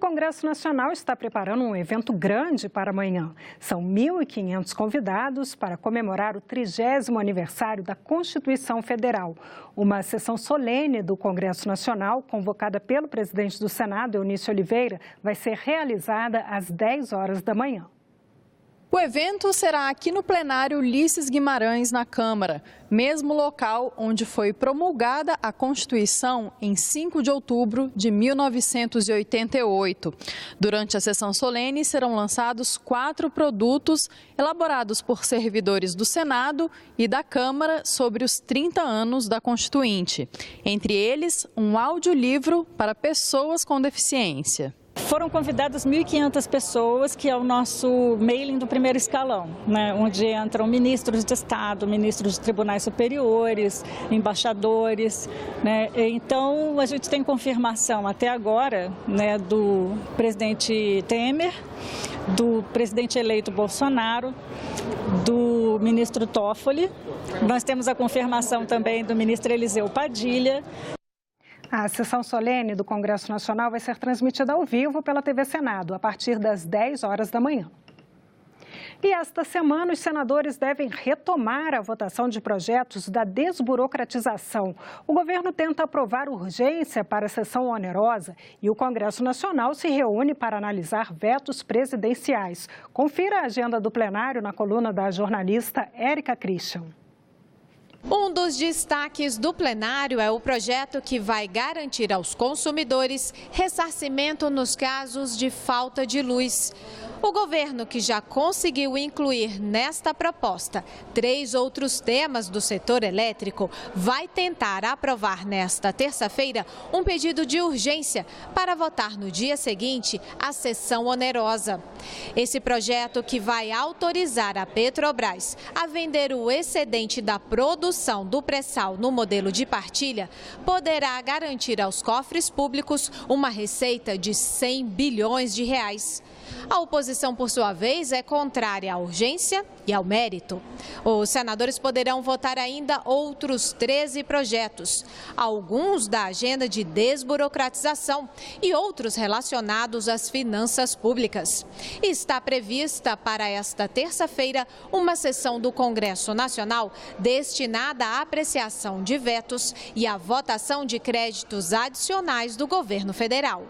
Congresso Nacional está preparando um evento grande para amanhã. São 1.500 convidados para comemorar o 30º aniversário da Constituição Federal. Uma sessão solene do Congresso Nacional, convocada pelo presidente do Senado, Eunício Oliveira, vai ser realizada às 10 horas da manhã. O evento será aqui no plenário Ulisses Guimarães, na Câmara, mesmo local onde foi promulgada a Constituição em 5 de outubro de 1988. Durante a sessão solene serão lançados 4 produtos elaborados por servidores do Senado e da Câmara sobre os 30 anos da Constituinte. Entre eles, um audiolivro para pessoas com deficiência. Foram convidadas 1.500 pessoas, que é o nosso mailing do primeiro escalão, né, onde entram ministros de Estado, ministros de tribunais superiores, embaixadores, né. Então, a gente tem confirmação até agora, né, do presidente Temer, do presidente eleito Bolsonaro, do ministro Toffoli. Nós temos a confirmação também do ministro Eliseu Padilha. A sessão solene do Congresso Nacional vai ser transmitida ao vivo pela TV Senado, a partir das 10 horas da manhã. E esta semana, os senadores devem retomar a votação de projetos da desburocratização. O governo tenta aprovar urgência para a sessão onerosa e o Congresso Nacional se reúne para analisar vetos presidenciais. Confira a agenda do plenário na coluna da jornalista Érica Christian. Um dos destaques do plenário é o projeto que vai garantir aos consumidores ressarcimento nos casos de falta de luz. O governo, que já conseguiu incluir nesta proposta 3 outros temas do setor elétrico, vai tentar aprovar nesta terça-feira um pedido de urgência para votar no dia seguinte à sessão onerosa. Esse projeto, que vai autorizar a Petrobras a vender o excedente da produção do pré-sal no modelo de partilha, poderá garantir aos cofres públicos uma receita de 100 bilhões de reais. A oposição, por sua vez, é contrária à urgência e ao mérito. Os senadores poderão votar ainda outros 13 projetos, alguns da agenda de desburocratização e outros relacionados às finanças públicas. Está prevista para esta terça-feira uma sessão do Congresso Nacional destinada à apreciação de vetos e à votação de créditos adicionais do governo federal.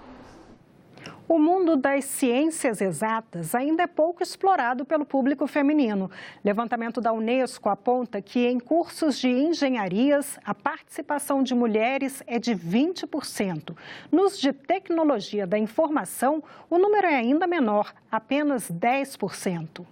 O mundo das ciências exatas ainda é pouco explorado pelo público feminino. Levantamento da Unesco aponta que em cursos de engenharias, a participação de mulheres é de 20%. Nos de tecnologia da informação, o número é ainda menor, apenas 10%.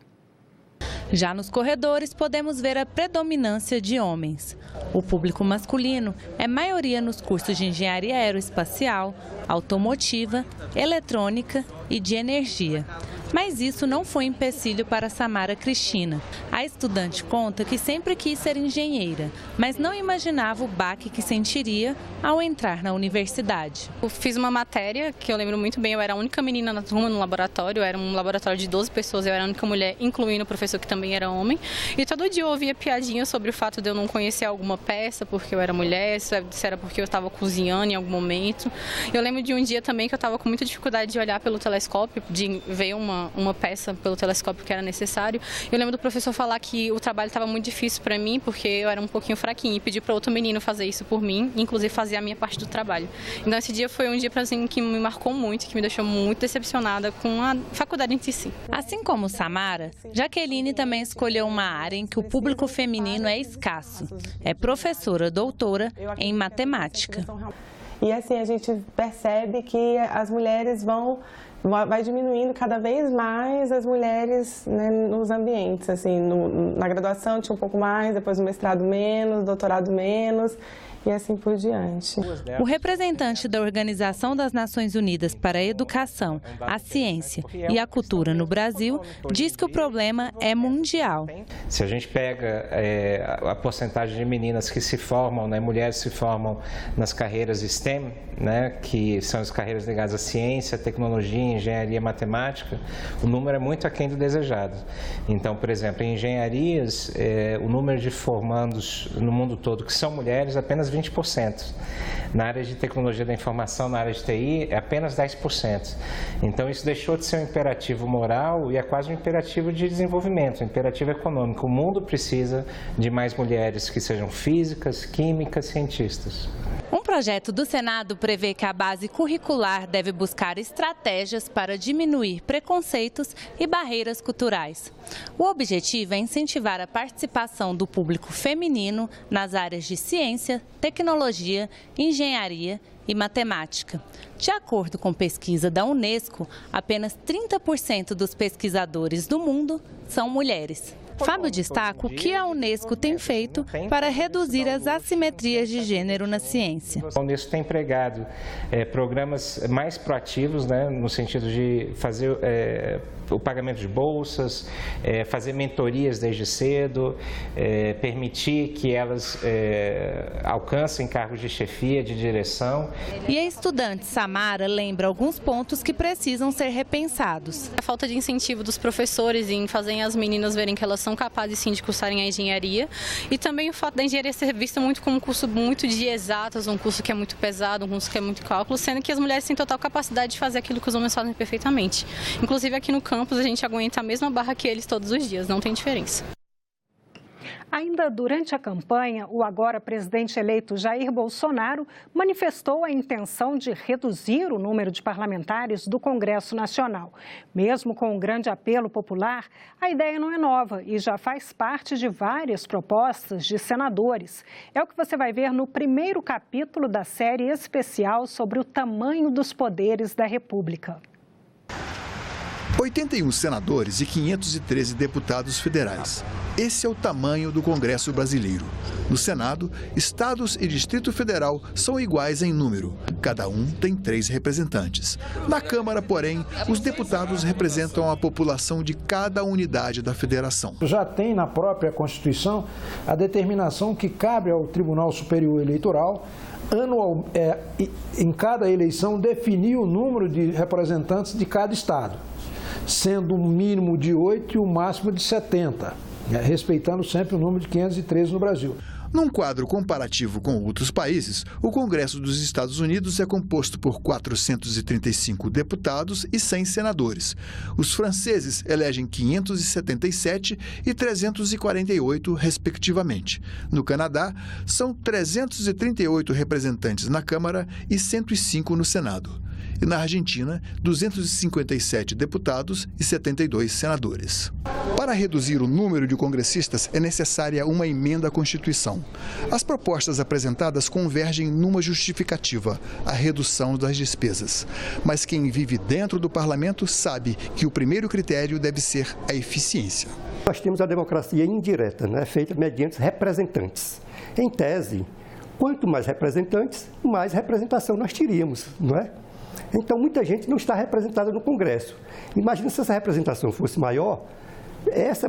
Já nos corredores, podemos ver a predominância de homens. O público masculino é maioria nos cursos de engenharia aeroespacial, automotiva, eletrônica e de energia. Mas isso não foi empecilho para Samara Cristina. A estudante conta que sempre quis ser engenheira, mas não imaginava o baque que sentiria ao entrar na universidade. Eu fiz uma matéria que eu lembro muito bem, eu era a única menina na turma no laboratório, era um laboratório de 12 pessoas, eu era a única mulher, incluindo o professor que também era homem. E todo dia eu ouvia piadinha sobre o fato de eu não conhecer alguma peça porque eu era mulher, se era porque eu estava cozinhando em algum momento. Eu lembro de um dia também que eu estava com muita dificuldade de olhar pelo telescópio, de ver uma peça pelo telescópio que era necessário. Eu lembro do professor falar que o trabalho estava muito difícil para mim, porque eu era um pouquinho fraquinha, e pedir para outro menino fazer isso por mim, inclusive fazer a minha parte do trabalho. Então esse dia foi um dia assim, que me marcou muito, que me deixou muito decepcionada com a faculdade em si. Assim como Samara, Jaqueline também escolheu uma área em que o público feminino é escasso. É professora doutora em matemática. E assim, a gente percebe que as mulheres vai diminuindo cada vez mais as mulheres, né, nos ambientes. Assim, na graduação tinha um pouco mais, depois no mestrado menos, doutorado menos e assim por diante. O representante da Organização das Nações Unidas para a Educação, a Ciência e a Cultura no Brasil diz que o problema é mundial. Se a gente pega a porcentagem de meninas que se formam, né, mulheres se formam nas carreiras STEM, né, que são as carreiras ligadas à ciência, tecnologia, engenharia, matemática, o número é muito aquém do desejado. Então, por exemplo, em engenharias, o número de formandos no mundo todo que são mulheres é apenas 20%. Na área de tecnologia da informação, na área de TI, é apenas 10%. Então, isso deixou de ser um imperativo moral e é quase um imperativo de desenvolvimento, um imperativo econômico. O mundo precisa de mais mulheres que sejam físicas, químicas, cientistas. Um projeto do Senado prevê que a base curricular deve buscar estratégias para diminuir preconceitos e barreiras culturais. O objetivo é incentivar a participação do público feminino nas áreas de ciência, tecnologia, engenharia e matemática. De acordo com pesquisa da Unesco, apenas 30% dos pesquisadores do mundo são mulheres. Fábio destaca o que a Unesco tem feito para reduzir as assimetrias de gênero na ciência. A Unesco tem empregado programas mais proativos, né, no sentido de fazer o pagamento de bolsas, fazer mentorias desde cedo, permitir que elas alcancem cargos de chefia, de direção. E a estudante Samara lembra alguns pontos que precisam ser repensados. A falta de incentivo dos professores em fazerem as meninas verem que elas são capazes sim de cursarem a engenharia, e também o fato da engenharia ser vista muito como um curso muito de exatas, um curso que é muito pesado, um curso que é muito cálculo, sendo que as mulheres têm total capacidade de fazer aquilo que os homens fazem perfeitamente. Inclusive aqui no campus a gente aguenta a mesma barra que eles todos os dias, não tem diferença. Ainda durante a campanha, o agora presidente eleito Jair Bolsonaro manifestou a intenção de reduzir o número de parlamentares do Congresso Nacional. Mesmo com um grande apelo popular, a ideia não é nova e já faz parte de várias propostas de senadores. É o que você vai ver no primeiro capítulo da série especial sobre o tamanho dos poderes da República. 81 senadores e 513 deputados federais. Esse é o tamanho do Congresso brasileiro. No Senado, estados e Distrito Federal são iguais em número. Cada um tem 3 representantes. Na Câmara, porém, os deputados representam a população de cada unidade da federação. Já tem na própria Constituição a determinação que cabe ao Tribunal Superior Eleitoral em cada eleição definir o número de representantes de cada estado, sendo um mínimo de 8 e o máximo de 70, respeitando sempre o número de 513 no Brasil. Num quadro comparativo com outros países, o Congresso dos Estados Unidos é composto por 435 deputados e 100 senadores. Os franceses elegem 577 e 348, respectivamente. No Canadá, são 338 representantes na Câmara e 105 no Senado. E na Argentina, 257 deputados e 72 senadores. Para reduzir o número de congressistas, é necessária uma emenda à Constituição. As propostas apresentadas convergem numa justificativa, a redução das despesas. Mas quem vive dentro do parlamento sabe que o primeiro critério deve ser a eficiência. Nós temos a democracia indireta, feita mediante representantes. Em tese, quanto mais representantes, mais representação nós teríamos, não é? Então, muita gente não está representada no Congresso. Imagina se essa representação fosse maior,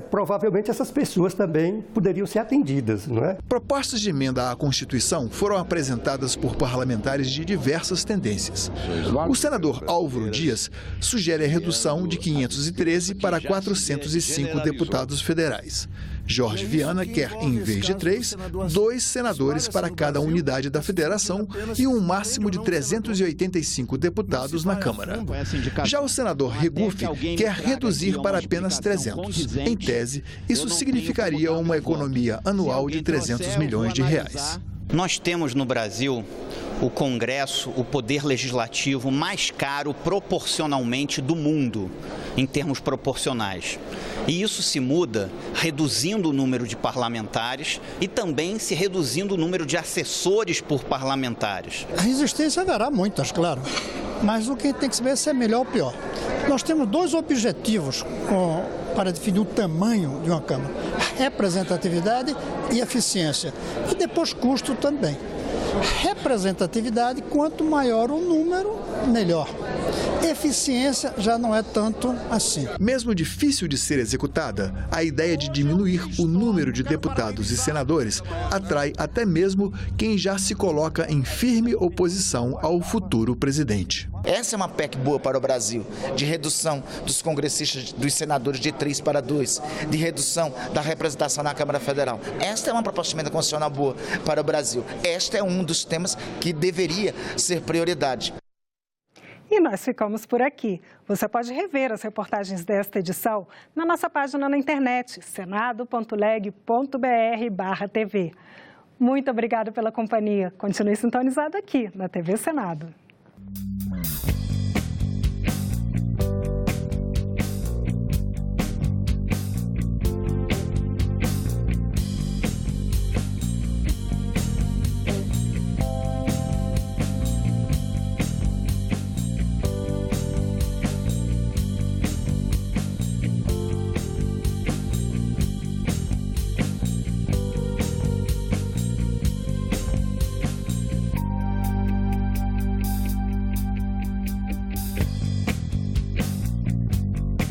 provavelmente essas pessoas também poderiam ser atendidas, não é? Propostas de emenda à Constituição foram apresentadas por parlamentares de diversas tendências. O senador Álvaro Dias sugere a redução de 513 para 405 deputados federais. Jorge Viana quer, em vez de 3, 2 senadores para cada unidade da federação e um máximo de 385 deputados na Câmara. Já o senador Regufe quer reduzir para apenas 300. Em tese, isso significaria uma economia anual de 300 milhões de reais. Nós temos no Brasil o Congresso, o poder legislativo mais caro proporcionalmente do mundo, em termos proporcionais. E isso se muda reduzindo o número de parlamentares e também se reduzindo o número de assessores por parlamentares. A resistência haverá muitas, claro, mas o que tem que se ver é se é melhor ou pior. Nós temos 2 objetivos para definir o tamanho de uma Câmara: representatividade e eficiência, e depois custo também. Representatividade, quanto maior o número, melhor. Eficiência já não é tanto assim. Mesmo difícil de ser executada, a ideia de diminuir o número de deputados e senadores atrai até mesmo quem já se coloca em firme oposição ao futuro presidente. Essa é uma PEC boa para o Brasil, de redução dos congressistas, dos senadores de 3 para 2, de redução da representação na Câmara Federal. Esta é uma proposta de emenda constitucional boa para o Brasil. Este é um dos temas que deveria ser prioridade. E nós ficamos por aqui. Você pode rever as reportagens desta edição na nossa página na internet, senado.leg.br/TV. Muito obrigada pela companhia. Continue sintonizado aqui na TV Senado.